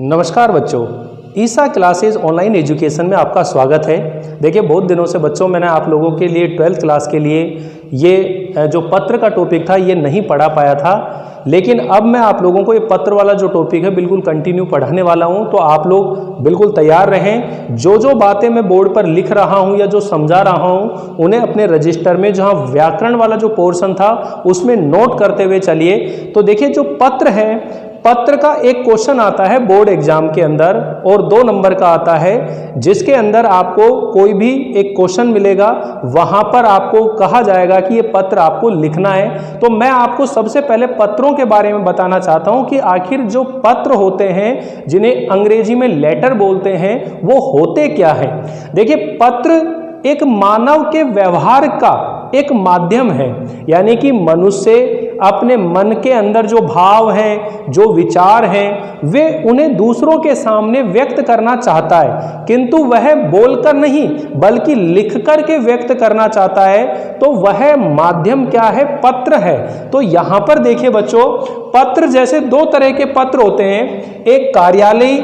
नमस्कार बच्चों, ईसा classes online education में आपका स्वागत है। देखिए, बहुत दिनों से बच्चों मैंने आप लोगों के लिए 12th क्लास के लिए ये जो पत्र का टॉपिक था ये नहीं पढ़ा पाया था, लेकिन अब मैं आप लोगों को ये पत्र वाला जो टॉपिक है बिल्कुल कंटिन्यू पढ़ाने वाला हूँ। तो आप लोग बिल्कुल तैयार रहें। जो बातें मैं बोर्ड पर लिख रहा हूँ या जो समझा रहा हूँ उन्हें अपने रजिस्टर में जहाँ व्याकरण वाला जो पोर्शन था उसमें नोट करते हुए चलिए। तो देखिए, जो पत्र है, पत्र का एक क्वेश्चन आता है बोर्ड एग्जाम के अंदर और 2 नंबर का आता है, जिसके अंदर आपको कोई भी एक क्वेश्चन मिलेगा, वहां पर आपको कहा जाएगा कि ये पत्र आपको लिखना है। तो मैं आपको सबसे पहले पत्रों के बारे में बताना चाहता हूं कि आखिर जो पत्र होते हैं जिन्हें अंग्रेजी में लेटर बोलते हैं वो होते क्या है। देखिए, पत्र एक मानव के व्यवहार का एक माध्यम है, यानी कि मनुष्य अपने मन के अंदर जो भाव हैं, जो विचार हैं, वे उन्हें दूसरों के सामने व्यक्त करना चाहता है, किंतु वह बोलकर नहीं बल्कि लिखकर के व्यक्त करना चाहता है। तो वह माध्यम क्या है? पत्र है। तो यहां पर देखिए बच्चों, पत्र जैसे 2 तरह के पत्र होते हैं, एक कार्यालयी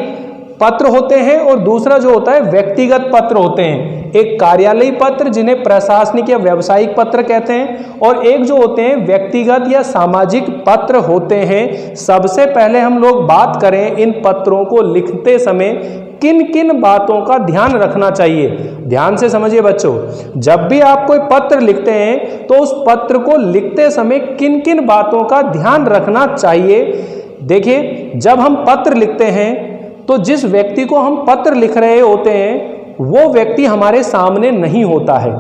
पत्र होते हैं और दूसरा जो होता है व्यक्तिगत पत्र होते हैं। एक कार्यालयी पत्र जिन्हें प्रशासनिक या व्यावसायिक पत्र कहते हैं, और एक जो होते हैं व्यक्तिगत या सामाजिक पत्र होते हैं। सबसे पहले हम लोग बात करें इन पत्रों को लिखते समय किन किन बातों का ध्यान रखना चाहिए। ध्यान से समझिए बच्चों, जब भी आप कोई पत्र लिखते हैं तो उस पत्र को लिखते समय किन किन बातों का ध्यान रखना चाहिए। देखिए, जब हम पत्र लिखते हैं तो जिस व्यक्ति को हम पत्र लिख रहे होते हैं वो व्यक्ति हमारे सामने नहीं होता है।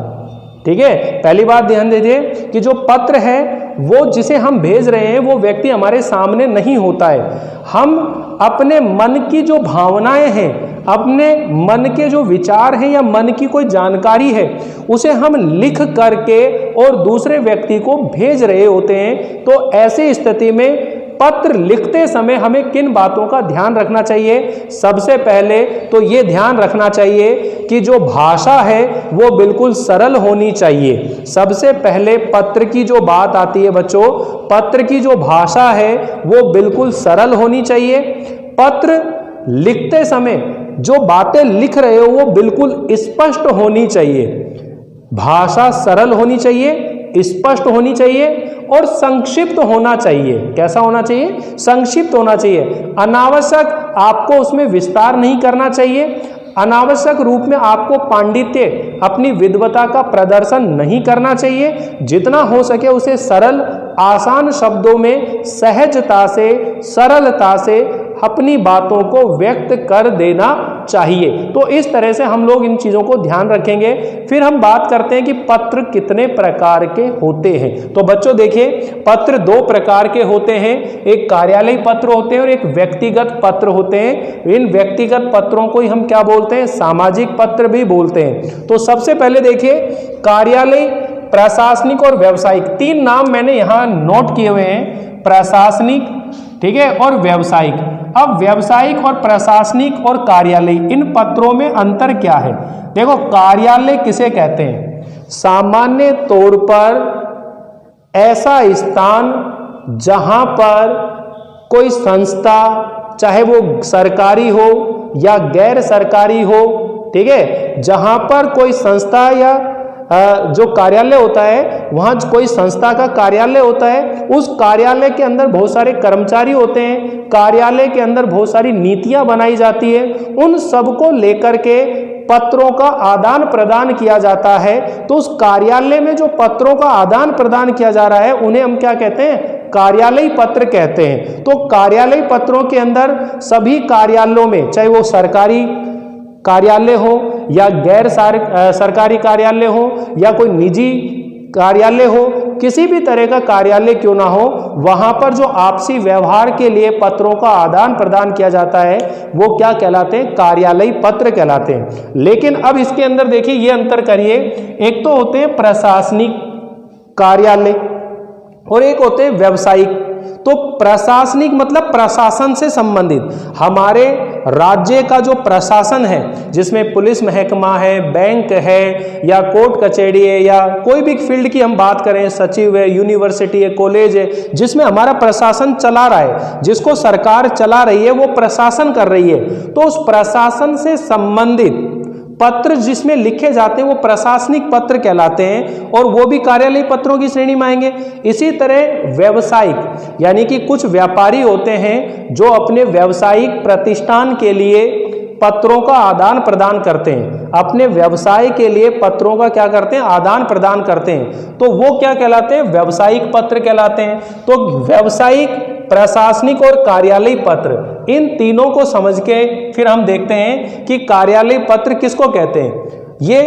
ठीक है, पहली बात ध्यान दीजिए कि जो पत्र है वो जिसे हम भेज रहे हैं वो व्यक्ति हमारे सामने नहीं होता है। हम अपने मन की जो भावनाएं हैं, अपने मन के जो विचार हैं या मन की कोई जानकारी है, उसे हम लिख करके और दूसरे व्यक्ति को भेज रहे होते हैं। तो ऐसी स्थिति में पत्र लिखते समय हमें किन बातों का ध्यान रखना चाहिए? सबसे पहले तो ये ध्यान रखना चाहिए कि जो भाषा है वो बिल्कुल सरल होनी चाहिए। सबसे पहले पत्र की जो बात आती है बच्चों, पत्र की जो भाषा है वो बिल्कुल सरल होनी चाहिए। पत्र लिखते समय जो बातें लिख रहे हो वो बिल्कुल स्पष्ट होनी चाहिए। भाषा सरल होनी चाहिए, स्पष्ट होनी चाहिए और संक्षिप्त होना चाहिए। कैसा होना चाहिए? संक्षिप्त होना चाहिए। अनावश्यक आपको उसमें विस्तार नहीं करना चाहिए। अनावश्यक रूप में आपको पांडित्य, अपनी विद्वता का प्रदर्शन नहीं करना चाहिए। जितना हो सके उसे सरल, आसान शब्दों में सहजता से, सरलता से अपनी बातों को व्यक्त कर देना चाहिए। तो इस तरह से हम लोग इन चीज़ों को ध्यान रखेंगे। फिर हम बात करते हैं कि पत्र कितने प्रकार के होते हैं। तो बच्चों देखिए, पत्र 2 प्रकार के होते हैं, एक कार्यालयी पत्र होते हैं और एक व्यक्तिगत पत्र होते हैं। इन व्यक्तिगत पत्रों को ही हम क्या बोलते हैं? सामाजिक पत्र भी बोलते हैं। तो सबसे पहले देखिए, कार्यालयी, प्रशासनिक और व्यावसायिक, 3 नाम मैंने यहाँ नोट किए हुए हैं, प्रशासनिक, ठीक है, और व्यावसायिक। अब व्यावसायिक और प्रशासनिक और कार्यालय, इन पत्रों में अंतर क्या है? देखो, कार्यालय किसे कहते हैं? सामान्य तौर पर ऐसा स्थान जहां पर कोई संस्था, चाहे वो सरकारी हो या गैर सरकारी हो, ठीक है, जहां पर कोई संस्था या जो कार्यालय होता है, वहां कोई संस्था का कार्यालय होता है, उस कार्यालय के अंदर बहुत सारे कर्मचारी होते हैं, कार्यालय के अंदर बहुत सारी नीतियां बनाई जाती है, उन सब को लेकर के पत्रों का आदान प्रदान किया जाता है। तो उस कार्यालय में जो पत्रों का आदान प्रदान किया जा रहा है उन्हें हम क्या कहते हैं? कार्यालयी पत्र कहते हैं। तो कार्यालयी पत्रों के अंदर सभी कार्यालयों में, चाहे वो सरकारी कार्यालय हो या गैर सरकारी कार्यालय हो या कोई निजी कार्यालय हो, किसी भी तरह का कार्यालय क्यों ना हो, वहां पर जो आपसी व्यवहार के लिए पत्रों का आदान प्रदान किया जाता है वो क्या कहलाते हैं? कार्यालयी पत्र कहलाते हैं। लेकिन अब इसके अंदर देखिए, ये अंतर करिए, एक तो होते हैं प्रशासनिक कार्यालय और एक होते हैं व्यावसायिक। तो प्रशासनिक मतलब प्रशासन से संबंधित, हमारे राज्य का जो प्रशासन है, जिसमें पुलिस महकमा है, बैंक है, या कोर्ट कचहरी है, या कोई भी फील्ड की हम बात करें, सचिव है, यूनिवर्सिटी है, कॉलेज है, जिसमें हमारा प्रशासन चला रहा है, जिसको सरकार चला रही है, वो प्रशासन कर रही है, तो उस प्रशासन से संबंधित पत्र जिसमें लिखे जाते हैं वो प्रशासनिक पत्र कहलाते हैं, और वो भी कार्यालय पत्रों की श्रेणी में आएंगे। इसी तरह व्यावसायिक, यानी कि कुछ व्यापारी होते हैं जो अपने व्यावसायिक प्रतिष्ठान के लिए पत्रों का आदान प्रदान करते हैं, अपने व्यवसाय के लिए पत्रों का क्या करते हैं, आदान प्रदान करते हैं, तो वो क्या कहलाते हैं, व्यावसायिक पत्र कहलाते हैं। तो व्यावसायिक, प्रशासनिक और कार्यालय पत्र, इन तीनों को समझ के फिर हम देखते हैं कि कार्यालय पत्र किसको कहते हैं। ये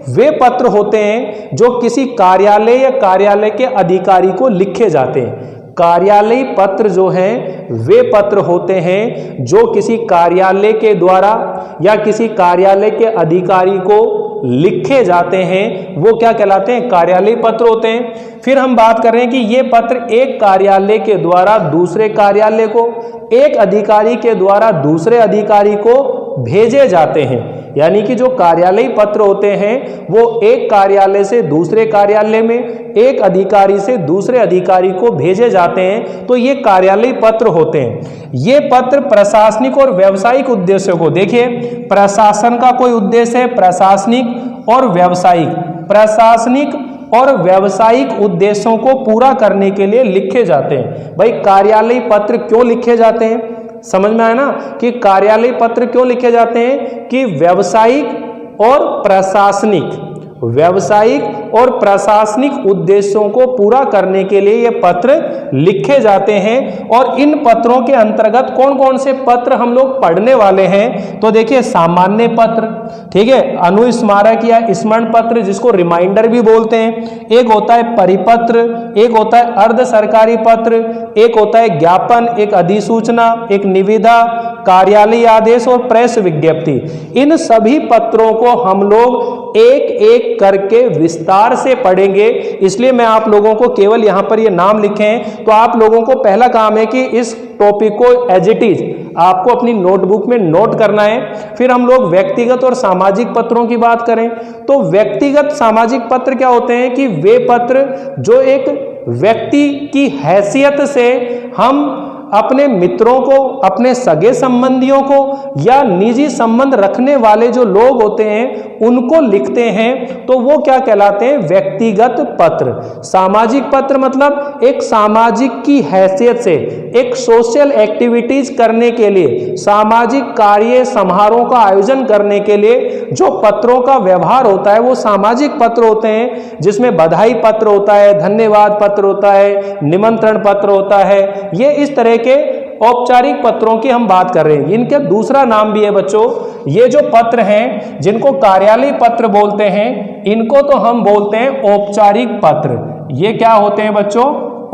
वे पत्र होते हैं जो किसी कार्यालय या कार्यालय के अधिकारी को लिखे जाते हैं। कार्यालय पत्र जो हैं वे पत्र होते हैं जो किसी कार्यालय के द्वारा या किसी कार्यालय के अधिकारी को लिखे जाते हैं, वो क्या कहलाते हैं, कार्यालय पत्र होते हैं। फिर हम बात कर रहे हैं कि ये पत्र एक कार्यालय के द्वारा दूसरे कार्यालय को, एक अधिकारी के द्वारा दूसरे अधिकारी को भेजे जाते हैं। यानी कि जो कार्यालय पत्र होते हैं वो एक कार्यालय से दूसरे कार्यालय में, एक अधिकारी से दूसरे अधिकारी को भेजे जाते हैं, तो ये कार्यालय पत्र होते हैं। ये पत्र प्रशासनिक और व्यावसायिक उद्देश्यों को, देखिए प्रशासन का कोई उद्देश्य है, प्रशासनिक और व्यावसायिक, प्रशासनिक और व्यावसायिक उद्देश्यों को पूरा करने के लिए लिखे जाते हैं। भाई कार्यालय पत्र क्यों लिखे जाते हैं, समझ में आया ना कि कार्यालय पत्र क्यों लिखे जाते हैं, कि व्यावसायिक और प्रशासनिक, व्यावसायिक और प्रशासनिक उद्देश्यों को पूरा करने के लिए ये पत्र लिखे जाते हैं। और इन पत्रों के अंतर्गत कौन कौन से पत्र हम लोग पढ़ने वाले हैं, तो देखिए सामान्य पत्र, ठीक है, अनुस्मारक या स्मरण पत्र जिसको रिमाइंडर भी बोलते हैं, एक होता है परिपत्र, एक होता है अर्ध सरकारी पत्र, एक होता है ज्ञापन, एक अधिसूचना, एक निविदा, कार्यालय आदेश और प्रेस विज्ञप्ति। इन सभी पत्रों को हम लोग एक एक करके विस्तार से पढ़ेंगे, इसलिए मैं आप लोगों को केवल यहां पर ये नाम लिखे हैं। तो आप लोगों को पहला काम है कि इस टॉपिक को एज इट इज आपको अपनी नोटबुक में नोट करना है। फिर हम लोग व्यक्तिगत और सामाजिक पत्रों की बात करें तो व्यक्तिगत सामाजिक पत्र क्या होते हैं, कि वे पत्र जो एक व्यक्ति की हैसियत से हम अपने मित्रों को, अपने सगे संबंधियों को या निजी संबंध रखने वाले जो लोग होते हैं उनको लिखते हैं, तो वो क्या कहलाते हैं, व्यक्तिगत पत्र। सामाजिक पत्र मतलब एक सामाजिक की हैसियत से एक सोशल एक्टिविटीज करने के लिए, सामाजिक कार्य समारोह का आयोजन करने के लिए जो पत्रों का व्यवहार होता है वो सामाजिक पत्र होते हैं, जिसमें बधाई पत्र होता है, धन्यवाद पत्र होता है, निमंत्रण पत्र होता है। ये इस तरह के औपचारिक पत्रों की हम बात कर रहे हैं। इनका दूसरा नाम भी है बच्चों, ये जो पत्र हैं जिनको कार्यालय पत्र बोलते हैं, इनको तो हम बोलते हैं औपचारिक पत्र। ये क्या होते हैं बच्चों,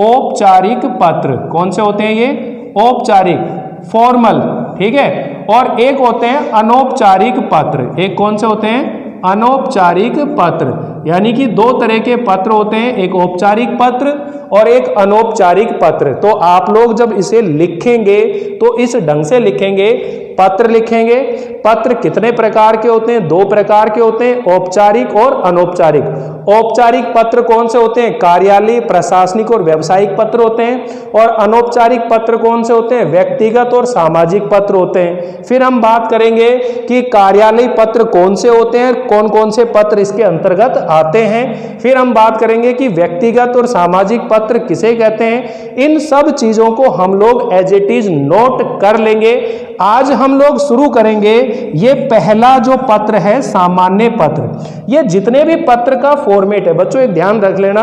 औपचारिक पत्र। कौन से होते हैं ये, औपचारिक, फॉर्मल, ठीक है। और एक होते हैं अनौपचारिक पत्र। एक कौन से होते हैं, अनौपचारिक पत्र। यानी कि दो तरह के पत्र होते हैं, एक औपचारिक पत्र और एक अनौपचारिक पत्र। तो आप लोग जब इसे लिखेंगे तो इस ढंग से लिखेंगे, पत्र लिखेंगे। पत्र कितने प्रकार के होते हैं, दो प्रकार के होते हैं, औपचारिक और अनौपचारिक। औपचारिक पत्र कौन से होते हैं, कार्यालय, प्रशासनिक और व्यावसायिक पत्र होते हैं। और अनौपचारिक पत्र कौन से होते हैं, व्यक्तिगत और सामाजिक पत्र होते हैं। फिर हम बात करेंगे कि कार्यालय पत्र कौन से होते हैं, कौन कौन से पत्र इसके अंतर्गत आते हैं। फिर हम बात करेंगे कि व्यक्तिगत और सामाजिक पत्र किसे कहते हैं। इन सब चीजों को हम लोग एज इट इज नोट कर लेंगे। आज हम लोग शुरू करेंगे ये पहला जो पत्र है, सामान्य पत्र। ये जितने भी पत्र का फॉर्मेट है बच्चों, एक ध्यान रख लेना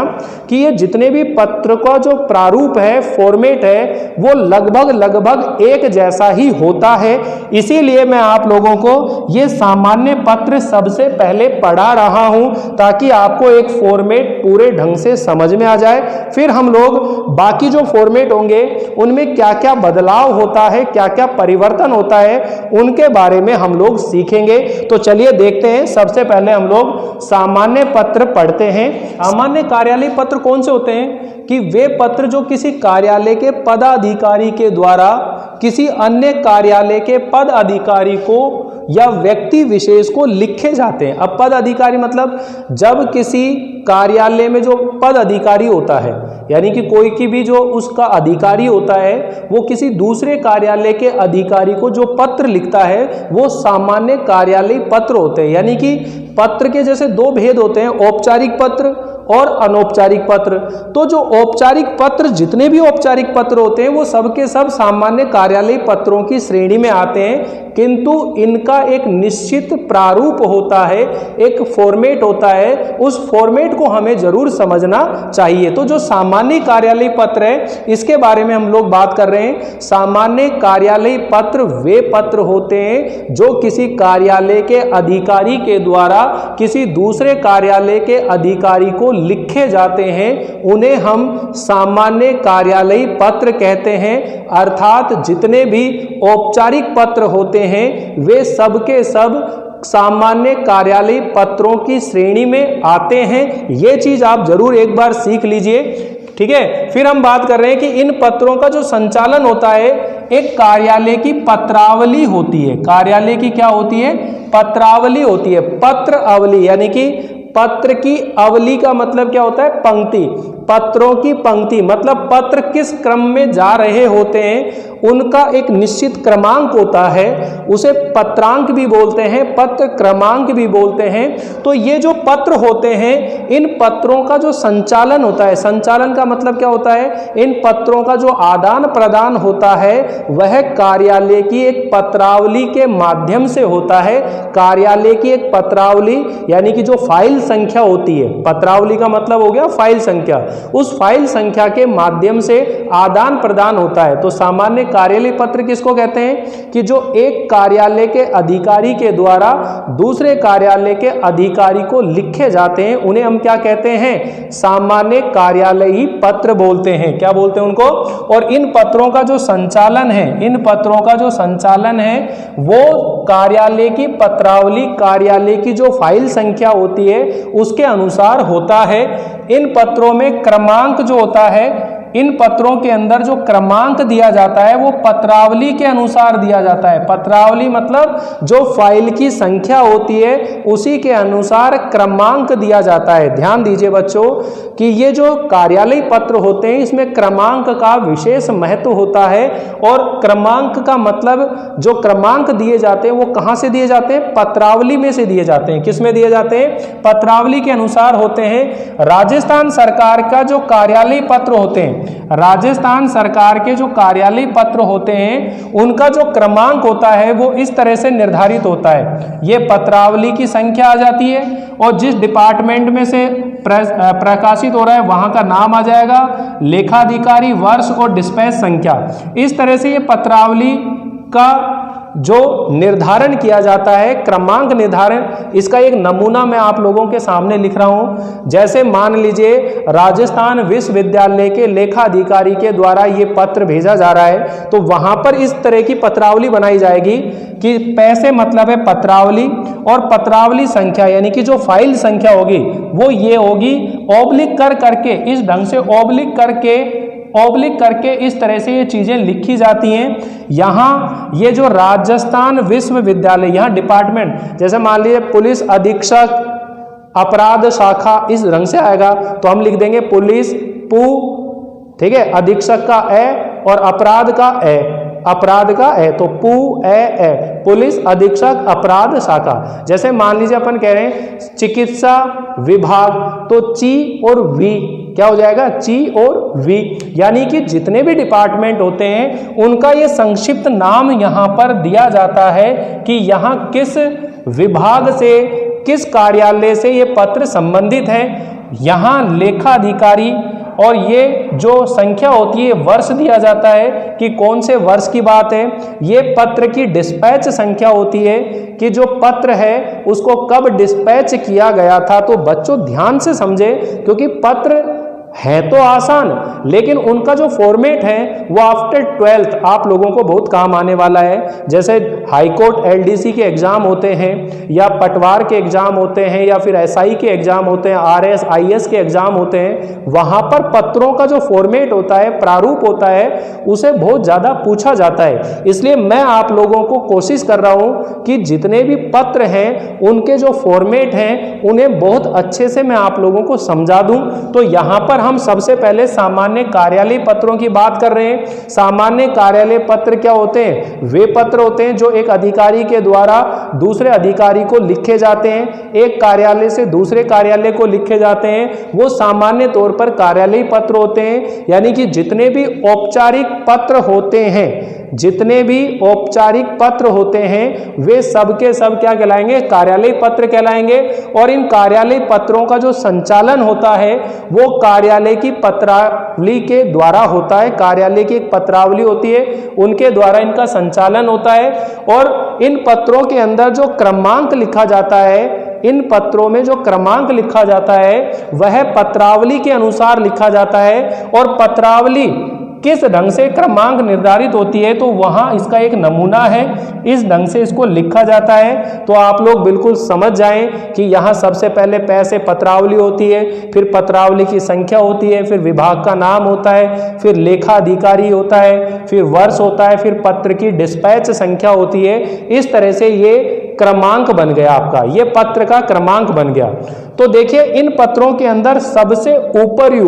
कि ये जितने भी पत्र का जो प्रारूप है, फॉर्मेट है, वो लगभग एक जैसा ही होता है। इसीलिए मैं आप लोगों को ये सामान्य पत्र सबसे पहले पढ़ा रहा हूं ताकि आपको एक फॉर्मेट पूरे ढंग से समझ में आ जाए। फिर हम लोग बाकी जो फॉर्मेट होंगे उनमें क्या क्या बदलाव होता है, क्या क्या परिवर्तन परिवर्तन होता है उनके बारे में हम लोग सीखेंगे। तो चलिए देखते हैं। सबसे पहले हम लोग सामान्य पत्र पढ़ते हैं। सामान्य कार्यालय पत्र कौन से होते हैं कि वे पत्र जो किसी कार्यालय के पदाधिकारी के द्वारा किसी अन्य कार्यालय के पद अधिकारी को या व्यक्ति विशेष को लिखे जाते हैं। अब पद अधिकारी मतलब जब किसी कार्यालय में जो पद अधिकारी होता है, यानी कि कोई की भी जो उसका अधिकारी होता है, वो किसी दूसरे कार्यालय के अधिकारी को जो पत्र लिखता है वो सामान्य कार्यालय पत्र होते हैं। यानी कि पत्र के जैसे दो भेद होते हैं, औपचारिक पत्र और अनौपचारिक पत्र। तो जो औपचारिक पत्र, जितने भी औपचारिक पत्र होते हैं वो सबके सब सामान्य कार्यालय पत्रों की श्रेणी में आते हैं, किंतु इनका एक निश्चित प्रारूप होता है, एक फॉर्मेट होता है। उस फॉर्मेट को हमें जरूर समझना चाहिए। तो जो सामान्य कार्यालय पत्र है इसके बारे में हम लोग बात कर रहे हैं। सामान्य कार्यालय पत्र वे पत्र होते हैं जो किसी कार्यालय के अधिकारी के द्वारा किसी दूसरे कार्यालय के अधिकारी को लिखे जाते हैं, उन्हें हम सामान्य कार्यालय पत्र कहते हैं। अर्थात जितने भी औपचारिक पत्र होते हैं वे सब के सब सामान्य कार्यालय पत्रों की श्रेणी में आते हैं। ये चीज आप जरूर एक बार सीख लीजिए, ठीक है। फिर हम बात कर रहे हैं कि इन पत्रों का जो संचालन होता है, एक कार्यालय की पत्रावली होती है। कार्यालय की क्या होती है? पत्रावली होती है। पत्र अवली, यानी कि पत्र की अवली का मतलब क्या होता है? पंक्ति। पत्रों की पंक्ति मतलब पत्र किस क्रम में जा रहे होते हैं उनका एक निश्चित क्रमांक होता है, उसे पत्रांक भी बोलते हैं, पत्र क्रमांक भी बोलते हैं। तो ये जो पत्र होते हैं इन पत्रों का जो संचालन होता है, संचालन का मतलब क्या होता है? इन पत्रों का जो आदान प्रदान होता है वह कार्यालय की एक पत्रावली के माध्यम से होता है। कार्यालय की एक पत्रावली यानी कि जो फाइल संख्या होती है, पत्रावली का मतलब हो गया फाइल संख्या, उस फाइल संख्या के माध्यम से आदान प्रदान होता है। तो सामान्य कार्यालय पत्र किसको कहते हैं कि जो एक कार्यालय के अधिकारी के द्वारा दूसरे कार्यालय के अधिकारी को लिखे जाते हैं, उन्हें हम क्या कहते हैं? सामान्य कार्यालयी पत्र बोलते हैं। क्या बोलते हैं उनको? और इन पत्रों का जो संचालन है, इन पत्रों का जो संचालन है वो कार्यालय की पत्रावली, कार्यालय की जो फाइल संख्या होती है उसके अनुसार होता है। इन पत्रों में क्रमांक जो होता है, इन पत्रों के अंदर जो क्रमांक दिया जाता है वो पत्रावली के अनुसार दिया जाता है। पत्रावली मतलब जो फाइल की संख्या होती है उसी के अनुसार क्रमांक दिया जाता है। ध्यान दीजिए बच्चों कि ये जो कार्यालय पत्र होते हैं इसमें क्रमांक का विशेष महत्व होता है। और क्रमांक का मतलब जो क्रमांक दिए जाते हैं वो कहाँ से दिए जाते हैं? पत्रावली में से दिए जाते हैं। किस में दिए जाते हैं? पत्रावली के अनुसार होते हैं। राजस्थान सरकार का जो कार्यालय पत्र होते हैं, राजस्थान सरकार के जो कार्यालय पत्र होते हैं उनका जो क्रमांक होता है वो इस तरह से निर्धारित होता है। ये पत्रावली की संख्या आ जाती है और जिस डिपार्टमेंट में से प्रकाशित हो रहा है वहां का नाम आ जाएगा, लेखाधिकारी, वर्ष और डिस्पैच संख्या। इस तरह से ये पत्रावली का जो निर्धारण किया जाता है, क्रमांक निर्धारण, इसका एक नमूना मैं आप लोगों के सामने लिख रहा हूं। जैसे मान लीजिए राजस्थान विश्वविद्यालय के लेखाधिकारी के द्वारा ये पत्र भेजा जा रहा है तो वहां पर इस तरह की पत्रावली बनाई जाएगी कि पैसे मतलब है पत्रावली, और पत्रावली संख्या यानी कि जो फाइल संख्या होगी वो ये होगी। ऑब्लिक कर करके, इस ढंग से ऑब्लिक करके इस तरह से ये चीजें लिखी जाती हैं। यहाँ ये जो राजस्थान विश्वविद्यालय, यहाँ डिपार्टमेंट, जैसे मान लीजिए पुलिस अधीक्षक अपराध शाखा, इस रंग से आएगा तो हम लिख देंगे पुलिस पू, ठीक है, अधीक्षक का ए और अपराध का ए, अपराध का ए, तो पू ए, पुलिस अधीक्षक अपराध शाखा। जैसे मान लीजिए अपन कह रहे हैं चिकित्सा विभाग, तो ची और वी क्या हो जाएगा? ची और वी, यानी कि जितने भी डिपार्टमेंट होते हैं उनका ये संक्षिप्त नाम यहाँ पर दिया जाता है कि यहाँ किस विभाग से, किस कार्यालय से ये पत्र संबंधित है। यहाँ लेखाधिकारी, और ये जो संख्या होती है वर्ष दिया जाता है कि कौन से वर्ष की बात है। ये पत्र की डिस्पैच संख्या होती है कि जो पत्र है उसको कब डिस्पैच किया गया था। तो बच्चों ध्यान से समझे, क्योंकि पत्र है तो आसान, लेकिन उनका जो फॉर्मेट है वो आफ्टर 12th आप लोगों को बहुत काम आने वाला है। जैसे हाई कोर्ट एलडीसी के एग्जाम होते हैं, या पटवार के एग्जाम होते हैं, या फिर एसआई के एग्जाम होते हैं, आरएस आईएएस के एग्जाम होते हैं, वहां पर पत्रों का जो फॉर्मेट होता है, प्रारूप होता है, उसे बहुत ज्यादा पूछा जाता है। इसलिए मैं आप लोगों को कोशिश कर रहा हूं कि जितने भी पत्र हैं उनके जो फॉर्मेट हैं उन्हें बहुत अच्छे से मैं आप लोगों को समझा दूं। तो यहां पर हम सबसे पहले सामान्य कार्यालय पत्रों की बात कर रहे हैं। सामान्य कार्यालय पत्र क्या होते हैं? वे पत्र होते हैं जो एक अधिकारी के द्वारा दूसरे अधिकारी को लिखे जाते हैं, एक कार्यालय से दूसरे कार्यालय को लिखे जाते हैं, वो सामान्य तौर पर कार्यालय पत्र होते हैं। यानी कि जितने भी औपचारिक पत्र होते हैं, जितने भी औपचारिक पत्र होते हैं, वे सब के सब क्या कहलाएंगे? कार्यालय पत्र कहलाएंगे। और इन कार्यालय पत्रों का जो संचालन होता है वो कार्यालय की पत्रावली के द्वारा होता है। कार्यालय की एक पत्रावली होती है, उनके द्वारा इनका संचालन होता है। और इन पत्रों के अंदर जो क्रमांक लिखा जाता है, इन पत्रों में जो क्रमांक लिखा जाता है वह पत्रावली के अनुसार लिखा जाता है। और पत्रावली किस ढंग से क्रमांक निर्धारित होती है, तो वहां इसका एक नमूना है, इस ढंग से इसको लिखा जाता है। तो आप लोग बिल्कुल समझ जाएं कि यहाँ सबसे पहले पैसे पत्रावली होती है, फिर पत्रावली की संख्या होती है, फिर विभाग का नाम होता है, फिर लेखा अधिकारी होता है, फिर वर्ष होता है, फिर पत्र की डिस्पैच संख्या होती है। इस तरह से ये क्रमांक बन गया आपका, ये पत्र का क्रमांक बन गया। तो देखिए इन पत्रों के अंदर सबसे ऊपर ही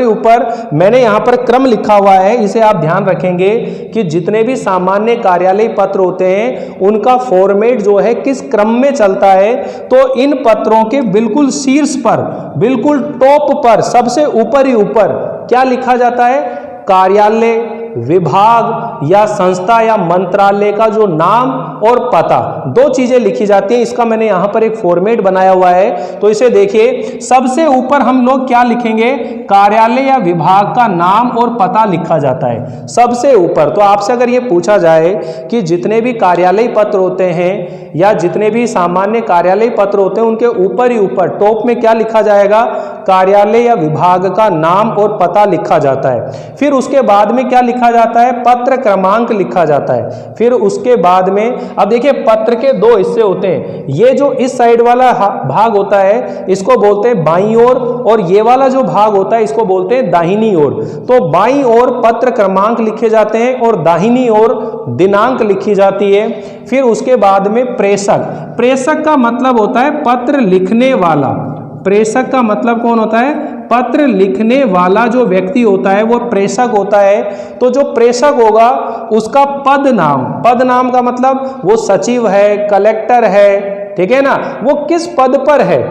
ऊपर मैंने यहाँ पर क्रम लिखा हुआ है, इसे आप ध्यान रखेंगे कि जितने भी सामान्य कार्यालय पत्र होते हैं उनका फॉर्मेट जो है किस क्रम में चलता है। तो इन पत्रों के बिल्कुल शीर्ष पर, बिल्कुल टॉप पर, सबसे ऊपर ही ऊपर क्या लिखा जाता है? कार्यालय, विभाग या संस्था या मंत्रालय का जो नाम और पता, दो चीजें लिखी जाती हैं। इसका मैंने यहां पर एक फॉर्मेट बनाया हुआ है, तो इसे देखिए। सबसे ऊपर हम लोग क्या लिखेंगे? कार्यालय या विभाग का नाम और पता लिखा जाता है सबसे ऊपर। तो आपसे अगर ये पूछा जाए कि जितने भी कार्यालय पत्र होते हैं या जितने भी सामान्य कार्यालय पत्र होते हैं उनके ऊपर ही ऊपर टॉप में क्या लिखा जाएगा? कार्यालय या विभाग का नाम और पता लिखा जाता है। फिर उसके बाद में क्या लिखा जाता है? पत्र क्रमांक लिखा जाता है। फिर उसके बाद में अब देखिए पत्र के दो हिस्से होते हैं। ये जो इस साइड वाला भाग होता है इसको बोलते हैं बाईं ओर, और ये वाला जो भाग होता है इसको बोलते हैं दाहिनी ओर। तो बाईं ओर पत्र क्रमांक लिखे जाते हैं और दाहिनी ओर दिनांक लिखी जाती है। फिर उसके बाद में प्रेषक, प्रेषक का मतलब होता है पत्र लिखने वाला। प्रेषक का मतलब कौन होता है? पत्र लिखने वाला जो व्यक्ति होता है वो प्रेषक होता है। तो जो प्रेषक होगा उसका पद नाम का मतलब वो सचिव है, कलेक्टर है, ठीक है ना, वो किस पद पर है?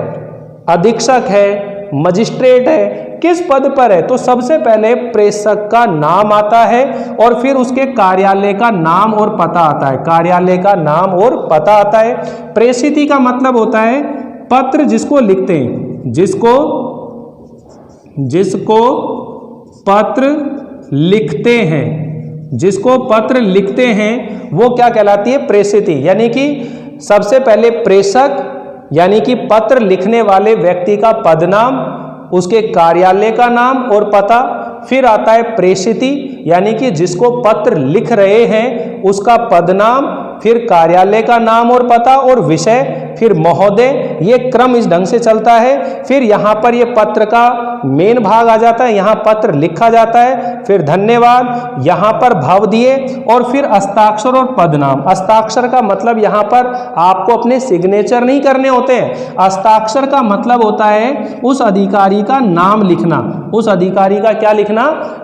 अधीक्षक है, मजिस्ट्रेट है, किस पद पर है? तो सबसे पहले प्रेषक का नाम आता है और फिर उसके कार्यालय का नाम और पता आता है। कार्यालय का नाम और पता आता है। प्रेषिती का मतलब होता है पत्र जिसको लिखते हैं, जिसको पत्र लिखते हैं, जिसको पत्र लिखते हैं वो क्या कहलाती है? प्रेषिती। यानी कि सबसे पहले प्रेषक यानी कि पत्र लिखने वाले व्यक्ति का पदनाम, उसके कार्यालय का नाम और पता, फिर आता है प्रेषिती यानी कि जिसको पत्र लिख रहे हैं उसका पदनाम, फिर कार्यालय का नाम और पता और विषय, फिर महोदय। ये क्रम इस ढंग से चलता है। फिर यहाँ पर ये पत्र का मेन भाग आ जाता है, यहाँ पत्र लिखा जाता है, फिर धन्यवाद, यहाँ पर भाव दिए और फिर हस्ताक्षर और पदनाम। हस्ताक्षर का मतलब यहाँ पर आपको अपने सिग्नेचर नहीं करने होते हैं। हस्ताक्षर का मतलब होता है उस अधिकारी का नाम लिखना। उस अधिकारी का क्या लिखना?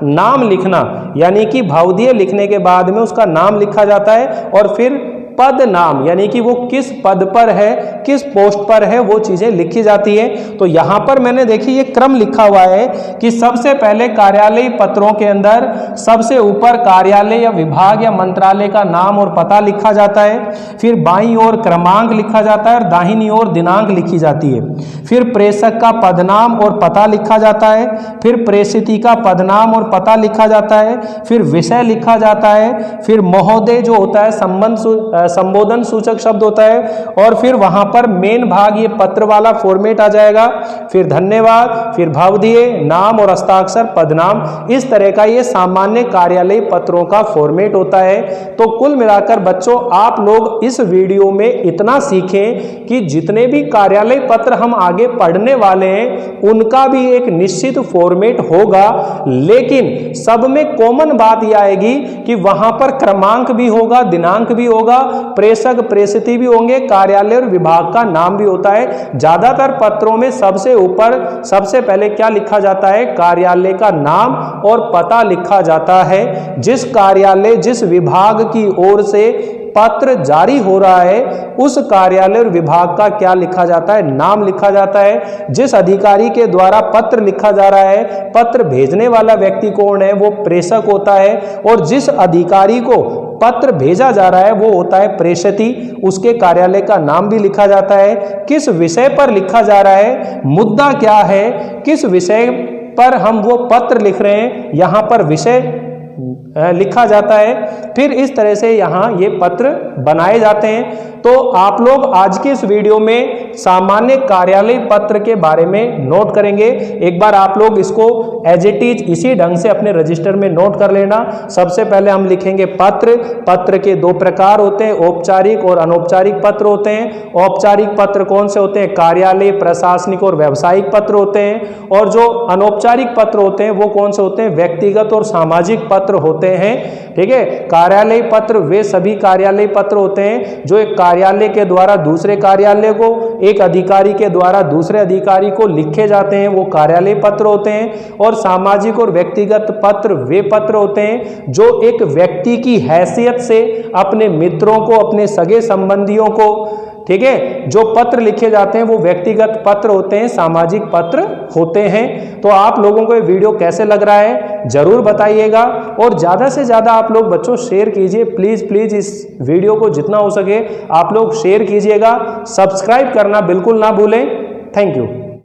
नाम लिखना। यानी कि भाव दिए लिखने के बाद में उसका नाम लिखा जाता है और फिर पद नाम यानी कि वो किस पद पर है, किस पोस्ट पर है, वो चीजें लिखी जाती है। तो यहां पर मैंने देखी ये क्रम लिखा हुआ है कि सबसे पहले कार्यालय पत्रों के अंदर सबसे ऊपर कार्यालय या विभाग या मंत्रालय का नाम और पता लिखा जाता है, फिर बाईं ओर क्रमांक लिखा जाता है और दाहिनी ओर दिनांक लिखी जाती है। फिर प्रेषक का पदनाम और पता लिखा जाता है, फिर प्रेषिती का पदनाम और पता लिखा जाता है, फिर विषय लिखा जाता है, फिर महोदय जो होता है संबोधन सूचक शब्द होता है, और फिर वहां पर मेन भाग ये पत्र वाला फॉर्मेट आ जाएगा, फिर धन्यवाद, फिर भावदीय, नाम और हस्ताक्षर, पदनाम, इस तरह का ये सामान्य कार्यालय पत्रों का फॉर्मेट होता है। तो कुल मिलाकर बच्चों आप लोग इस वीडियो में इतना सीखें कि जितने भी कार्यालय पत्र हम आगे पढ़ने वाले हैं उनका भी एक निश्चित फॉर्मेट होगा, लेकिन सब में कॉमन बात यह आएगी कि वहां पर क्रमांक भी होगा, दिनांक भी होगा, प्रेषक प्रेषित भी होंगे, कार्यालय और विभाग का नाम भी होता है। ज्यादातर पत्रों में सबसे ऊपर सबसे पहले क्या लिखा जाता है, कार्यालय का नाम और पता लिखा जाता है। जिस कार्यालय जिस विभाग की ओर से पत्र जारी हो रहा है उस कार्यालय और विभाग का क्या लिखा जाता है, नाम लिखा जाता है। जिस अधिकारी के द्वारा पत्र लिखा जा रहा है, पत्र भेजने वाला व्यक्ति कौन है, वो प्रेषक होता है, और जिस अधिकारी को पत्र भेजा जा रहा है वो होता है प्रेषित, उसके कार्यालय का नाम भी लिखा जाता है। किस विषय पर लिखा जा रहा है, मुद्दा क्या है, किस विषय पर हम वो पत्र लिख रहे हैं, यहाँ पर विषय लिखा जाता है। फिर इस तरह से यहाँ ये पत्र बनाए जाते हैं। तो आप लोग आज की इस वीडियो में सामान्य कार्यालय पत्र के बारे में नोट करेंगे। एक बार आप लोग इसको एज इट इज इसी ढंग से अपने रजिस्टर में नोट कर लेना। सबसे पहले हम लिखेंगे पत्र। पत्र के दो प्रकार होते हैं, औपचारिक और अनौपचारिक पत्र होते हैं। औपचारिक पत्र कौन से होते हैं, कार्यालय, प्रशासनिक और व्यावसायिक पत्र होते हैं। और जो अनौपचारिक पत्र होते हैं वो कौन से होते हैं, व्यक्तिगत और सामाजिक पत्र होते हैं। ठीक है, कार्यालय पत्र वे सभी कार्यालय पत्र होते हैं जो एक कार्यालय के द्वारा दूसरे कार्यालय को, एक अधिकारी के द्वारा दूसरे अधिकारी को लिखे जाते हैं, वो कार्यालय पत्र होते हैं। और सामाजिक और व्यक्तिगत पत्र वे पत्र होते हैं जो एक व्यक्ति की हैसियत से अपने मित्रों को, अपने सगे संबंधियों को, ठीक है, जो पत्र लिखे जाते हैं वो व्यक्तिगत पत्र होते हैं, सामाजिक पत्र होते हैं। तो आप लोगों को ये वीडियो कैसे लग रहा है जरूर बताइएगा, और ज़्यादा से ज़्यादा आप लोग बच्चों शेयर कीजिए। प्लीज़ प्लीज़ इस वीडियो को जितना हो सके आप लोग शेयर कीजिएगा। सब्सक्राइब करना बिल्कुल ना भूलें। Thank you.